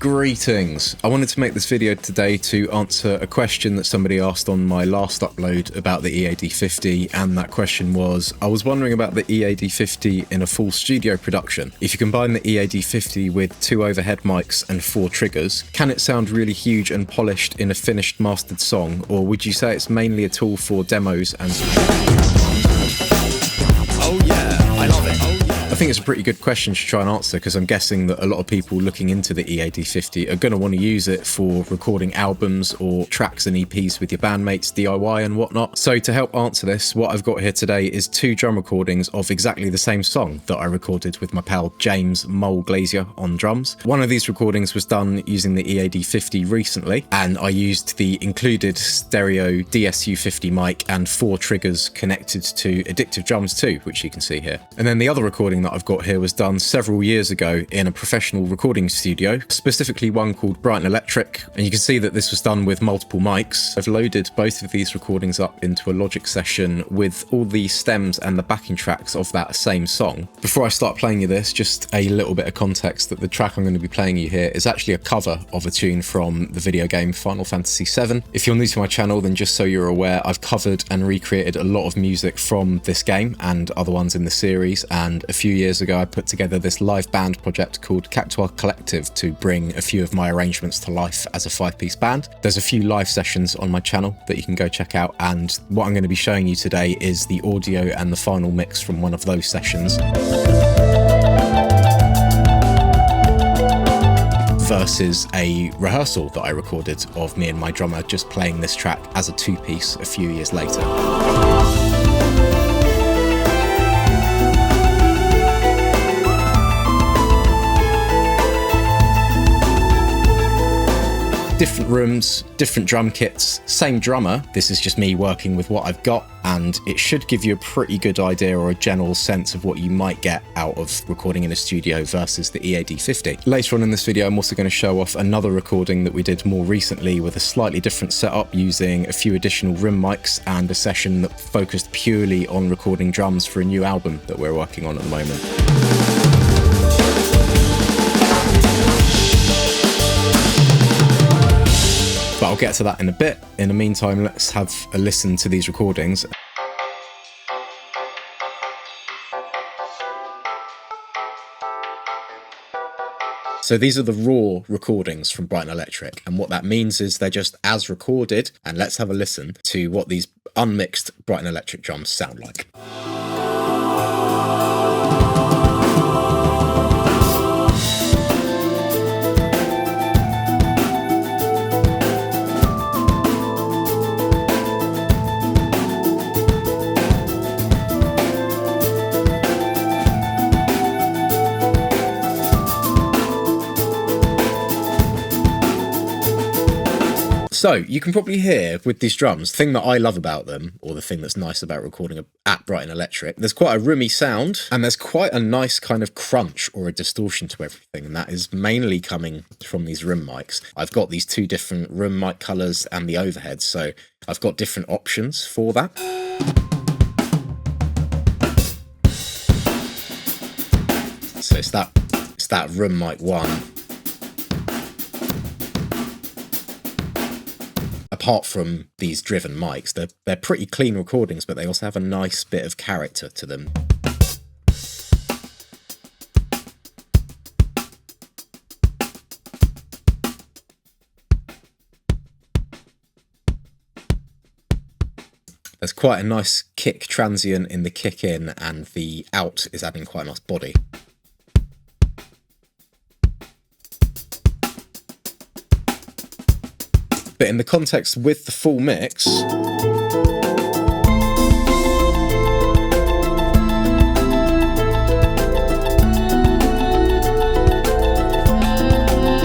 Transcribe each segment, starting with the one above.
Greetings! I wanted to make this video today to answer a question that somebody asked on my last upload about the EAD50, and that question was, I was wondering about the EAD50 in a full studio production. If you combine the EAD50 with 2 overhead mics and 4 triggers, can it sound really huge and polished in a finished mastered song, or would you say it's mainly a tool for demos and... Oh yeah, I love it. Oh yeah. I think it's a pretty good question to try and answer, because I'm guessing that a lot of people looking into the EAD50 are going to want to use it for recording albums or tracks and EPs with your bandmates, DIY and whatnot. So to help answer this, what I've got here today is 2 drum recordings of exactly the same song that I recorded with my pal James Mole Glazier on drums. One of these recordings was done using the EAD50 recently, and I used the included stereo DSU50 mic and 4 triggers connected to Addictive Drums 2, which you can see here. And then the other recording that I've got here was done several years ago in a professional recording studio, specifically one called Brighton Electric, and you can see that this was done with multiple mics. I've loaded both of these recordings up into a Logic session with all the stems and the backing tracks of that same song. Before I start playing you this, just a little bit of context that the track I'm going to be playing you here is actually a cover of a tune from the video game Final Fantasy VII. If you're new to my channel, then just so you're aware, I've covered and recreated a lot of music from this game and other ones in the series, and a few years ago I put together this live band project called Cactuar Collective to bring a few of my arrangements to life as a 5-piece band. There's a few live sessions on my channel that you can go check out, and what I'm going to be showing you today is the audio and the final mix from one of those sessions versus a rehearsal that I recorded of me and my drummer just playing this track as a 2-piece a few years later. Different rooms, different drum kits, same drummer. This is just me working with what I've got, and it should give you a pretty good idea or a general sense of what you might get out of recording in a studio versus the EAD50. Later on in this video, I'm also going to show off another recording that we did more recently with a slightly different setup using a few additional room mics and a session that focused purely on recording drums for a new album that we're working on at the moment. But I'll get to that in a bit. In the meantime, let's have a listen to these recordings. So these are the raw recordings from Brighton Electric, and what that means is they're just as recorded, and let's have a listen to what these unmixed Brighton Electric drums sound like. So you can probably hear with these drums, the thing that I love about them, or the thing that's nice about recording at Brighton Electric, there's quite a roomy sound, and there's quite a nice kind of crunch or a distortion to everything, and that is mainly coming from these room mics. I've got these 2 different room mic colours and the overheads, so I've got different options for that. So it's that room mic 1. Apart from these driven mics, they're pretty clean recordings, but they also have a nice bit of character to them. There's quite a nice kick transient in the kick in, and the out is adding quite a nice body. But in the context with the full mix,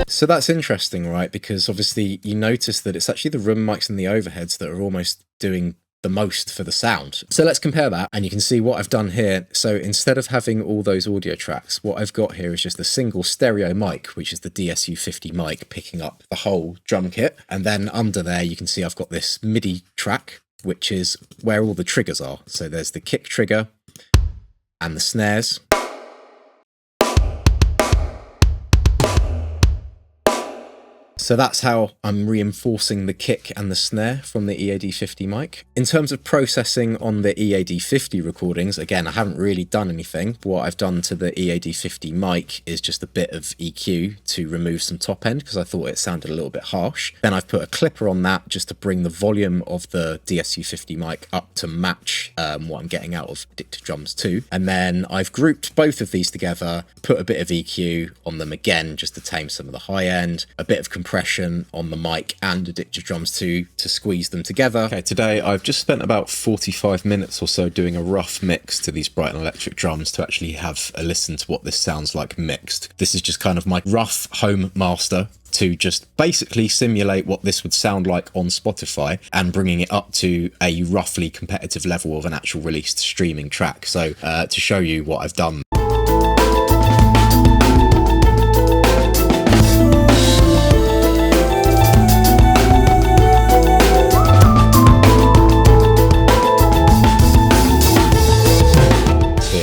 so that's interesting, right? Because obviously you notice that it's actually the room mics and the overheads that are almost doing the most for the sound. So let's compare that, and you can see what I've done here. So instead of having all those audio tracks, what I've got here is just a single stereo mic, which is the DSU50 mic, picking up the whole drum kit. And then under there, you can see I've got this MIDI track, which is where all the triggers are. So there's the kick trigger and the snares. So that's how I'm reinforcing the kick and the snare from the EAD50 mic. In terms of processing on the EAD50 recordings, again, I haven't really done anything. What I've done to the EAD50 mic is just a bit of EQ to remove some top end because I thought it sounded a little bit harsh. Then I've put a clipper on that just to bring the volume of the DSU50 mic up to match what I'm getting out of Addictive Drums 2. And then I've grouped both of these together, put a bit of EQ on them again just to tame some of the high end, a bit of compression on the mic and Addictive Drums 2 to squeeze them together. Okay, today I've just spent about 45 minutes or so doing a rough mix to these Brighton Electric drums to actually have a listen to what this sounds like mixed. This is just kind of my rough home master to just basically simulate what this would sound like on Spotify and bringing it up to a roughly competitive level of an actual released streaming track. So to show you what I've done.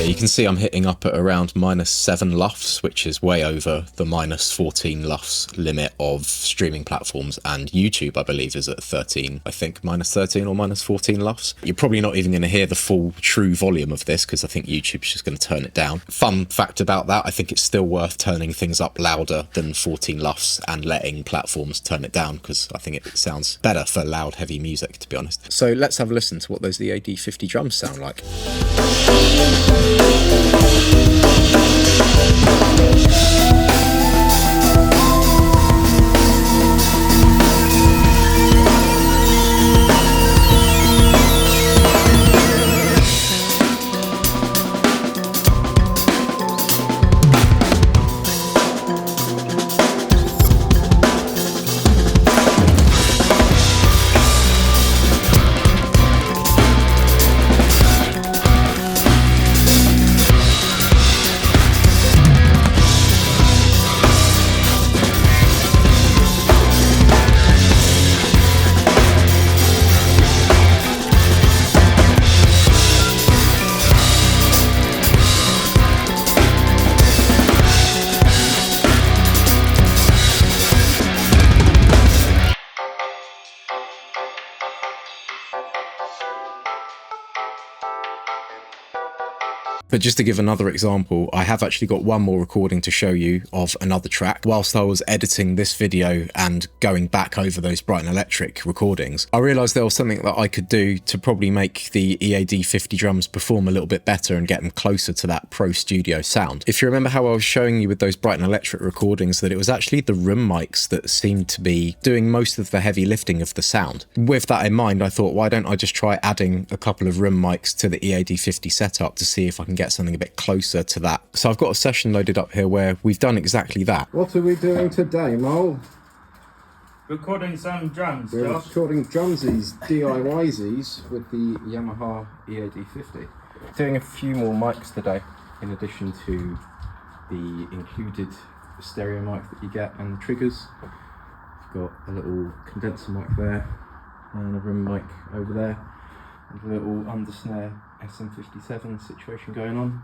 You can see I'm hitting up at around -7 LUFS, which is way over the -14 LUFS limit of streaming platforms, and YouTube I believe is at 13, I think -13 or -14 LUFS. You're probably not even going to hear the full true volume of this because I think YouTube's just going to turn it down. Fun fact about that, I think it's still worth turning things up louder than 14 LUFS and letting platforms turn it down because I think it sounds better for loud heavy music, to be honest. So let's have a listen to what those EAD50 drums sound like. But just to give another example, I have actually got one more recording to show you of another track. Whilst I was editing this video and going back over those Brighton Electric recordings, I realised there was something that I could do to probably make the EAD50 drums perform a little bit better and get them closer to that pro studio sound. If you remember how I was showing you with those Brighton Electric recordings that it was actually the room mics that seemed to be doing most of the heavy lifting of the sound. With that in mind, I thought, why don't I just try adding a couple of room mics to the EAD50 setup to see if I can get something a bit closer to that. So I've got a session loaded up here where we've done exactly that. What are we doing today, Mole? Recording some drums, We're Josh. recording drumsies, DIYsies with the Yamaha EAD50. Doing a few more mics today, in addition to the included stereo mic that you get and the triggers. We've got a little condenser mic there, and a room mic over there, and a little undersnare SM57 situation going on,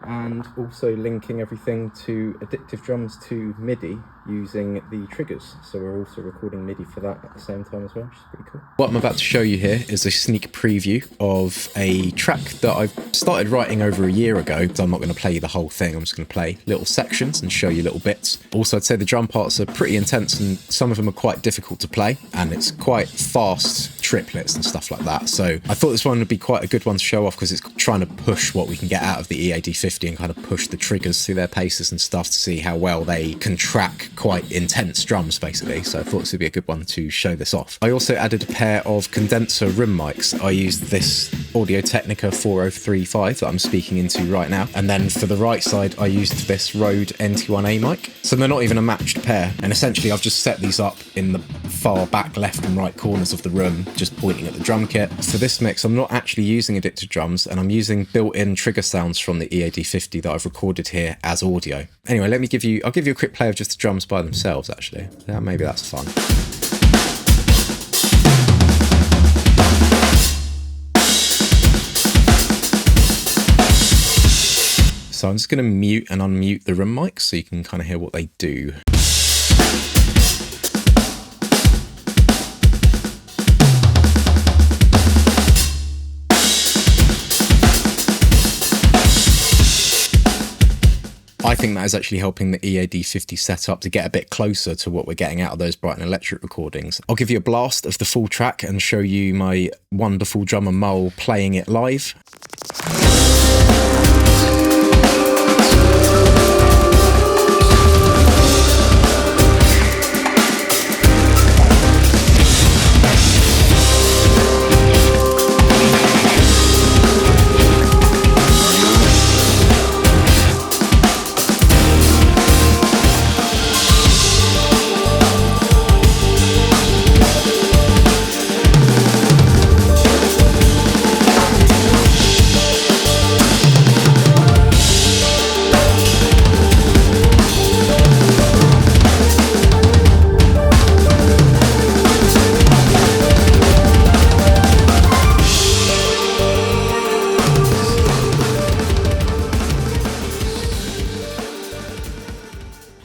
and also linking everything to Addictive Drums 2 MIDI using the triggers. So we're also recording MIDI for that at the same time as well, which is pretty cool. What I'm about to show you here is a sneak preview of a track that I've started writing over a year ago. So I'm not going to play you the whole thing, I'm just going to play little sections and show you little bits. Also, I'd say the drum parts are pretty intense and some of them are quite difficult to play, and it's quite fast triplets and stuff like that. So I thought this one would be quite a good one to show off because it's trying to push what we can get out of the EAD50 and kind of push the triggers through their paces and stuff to see how well they can track quite intense drums, basically. So I thought this would be a good one to show this off. I also added a pair of condenser room mics. I used this Audio-Technica 4035 that I'm speaking into right now, and then for the right side I used this Rode NT1A mic. So they're not even a matched pair, and essentially I've just set these up in the far back left and right corners of the room, just pointing at the drum kit. For this mix I'm not actually using Addictive Drums, and I'm using built-in trigger sounds from the EAD50 that I've recorded here as audio. Anyway, I'll give you a quick play of just the drums by themselves, actually. Yeah, maybe that's fun. So I'm just going to mute and unmute the room mics so you can kind of hear what they do. think that is actually helping the EAD50 setup to get a bit closer to what we're getting out of those Brighton Electric recordings. I'll give you a blast of the full track and show you my wonderful drummer Mole playing it live.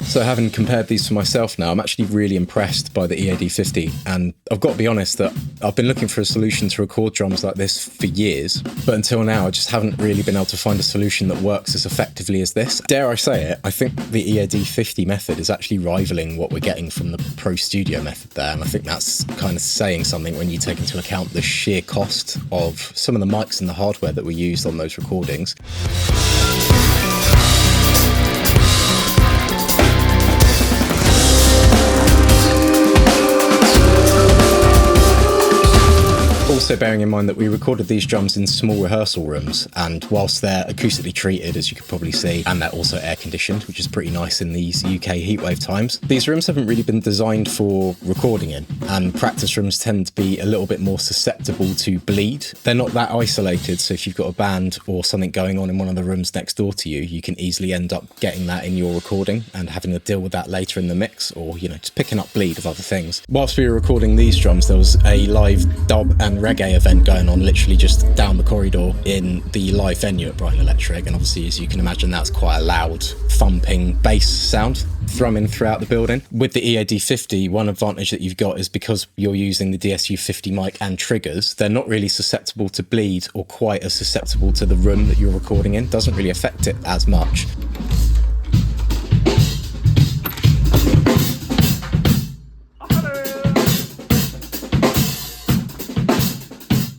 So having compared these to myself now, I'm actually really impressed by the EAD50, and I've got to be honest that I've been looking for a solution to record drums like this for years, but until now I just haven't really been able to find a solution that works as effectively as this. Dare I say it, I think the EAD50 method is actually rivaling what we're getting from the Pro Studio method there, and I think that's kind of saying something when you take into account the sheer cost of some of the mics and the hardware that were used on those recordings. Also bearing in mind that we recorded these drums in small rehearsal rooms, and whilst they're acoustically treated, as you can probably see, and they're also air conditioned, which is pretty nice in these UK heatwave times, these rooms haven't really been designed for recording in, and practice rooms tend to be a little bit more susceptible to bleed. They're not that isolated, so if you've got a band or something going on in one of the rooms next door to you, you can easily end up getting that in your recording and having to deal with that later in the mix, or, you know, just picking up bleed of other things. Whilst we were recording these drums, there was a live dub and reggae event going on literally just down the corridor in the live venue at Brighton Electric, and obviously, as you can imagine, that's quite a loud thumping bass sound thrumming throughout the building. With the EAD50, one advantage that you've got is because you're using the DSU50 mic and triggers, they're not really susceptible to bleed or quite as susceptible to the room that you're recording in. Doesn't really affect it as much.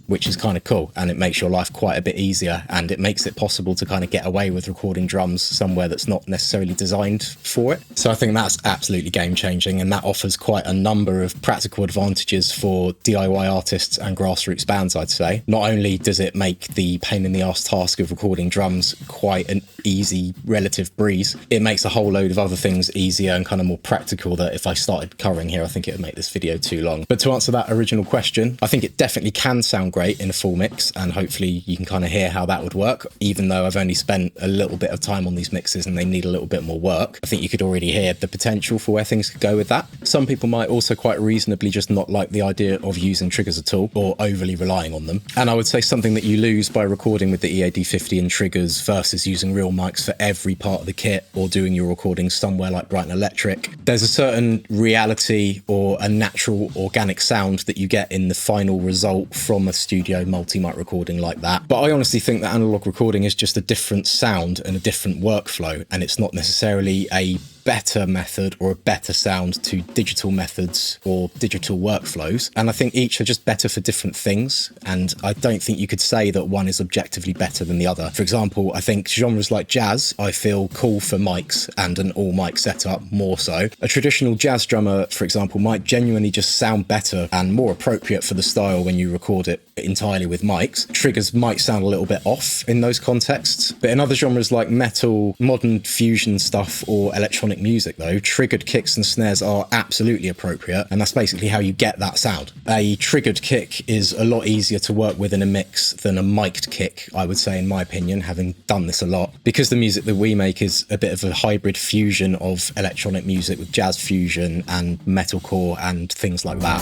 Which is kind of cool, and it makes your life quite a bit easier, and it makes it possible to kind of get away with recording drums somewhere that's not necessarily designed for it. So I think that's absolutely game changing, and that offers quite a number of practical advantages for DIY artists and grassroots bands, I'd say. Not only does it make the pain in the arse task of recording drums quite an easy relative breeze, it makes a whole load of other things easier and kind of more practical that if I started covering here, I think it would make this video too long. But to answer that original question, I think it definitely can sound great in a full mix, and hopefully you can kind of hear how that would work. Even though I've only spent a little bit of time on these mixes and they need a little bit more work, I think you could already hear the potential for where things could go with that. Some people might also quite reasonably just not like the idea of using triggers at all, or overly relying on them. And I would say something that you lose by recording with the EAD50 and triggers versus using real mics for every part of the kit, or doing your recordings somewhere like Brighton Electric, there's a certain reality or a natural organic sound that you get in the final result from a studio multi-mic recording like that. But I honestly think that analog recording is just a different sound and a different workflow, and it's not necessarily a better method or a better sound to digital methods or digital workflows, and I think each are just better for different things, and I don't think you could say that one is objectively better than the other. For example, I think genres like jazz I feel call for mics and an all mic setup more so. A traditional jazz drummer, for example, might genuinely just sound better and more appropriate for the style when you record it entirely with mics. Triggers might sound a little bit off in those contexts, but in other genres like metal, modern fusion stuff, or electronic music though, triggered kicks and snares are absolutely appropriate, and that's basically how you get that sound. A triggered kick is a lot easier to work with in a mix than a mic'd kick, I would say, in my opinion, having done this a lot, because the music that we make is a bit of a hybrid fusion of electronic music with jazz fusion and metalcore and things like that.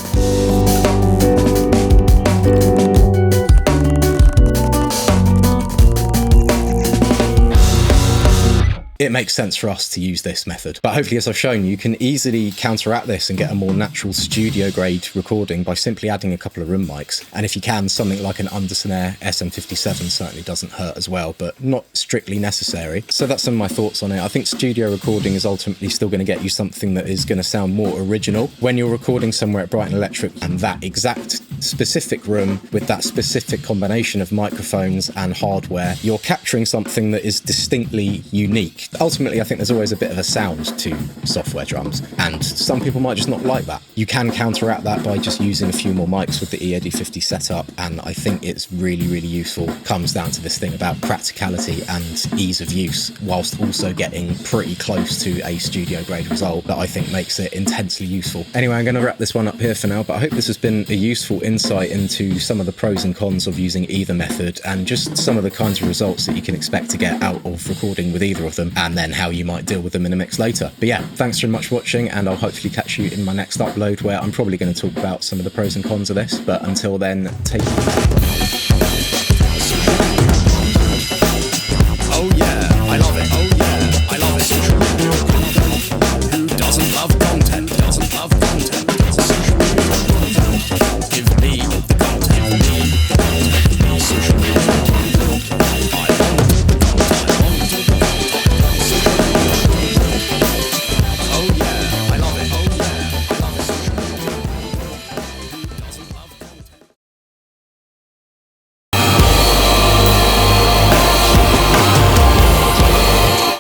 it makes sense for us to use this method. But hopefully, as I've shown you can easily counteract this and get a more natural studio grade recording by simply adding a couple of room mics. And if you can, something like an Undersnare SM57 certainly doesn't hurt as well, but not strictly necessary. So that's some of my thoughts on it. I think studio recording is ultimately still going to get you something that is going to sound more original. When you're recording somewhere at Brighton Electric and that exact specific room with that specific combination of microphones and hardware, you're capturing something that is distinctly unique. Ultimately, I think there's always a bit of a sound to software drums, and some people might just not like that. You can counteract that by just using a few more mics with the EAD50 setup, and I think it's really, really useful. Comes down to this thing about practicality and ease of use, whilst also getting pretty close to a studio grade result that I think makes it intensely useful. Anyway, I'm going to wrap this one up here for now, but I hope this has been a useful insight into some of the pros and cons of using either method, and just some of the kinds of results that you can expect to get out of recording with either of them, and then how you might deal with them in a mix later. But yeah, thanks very much for watching, and I'll hopefully catch you in my next upload where I'm probably going to talk about some of the pros and cons of this. But until then, take care.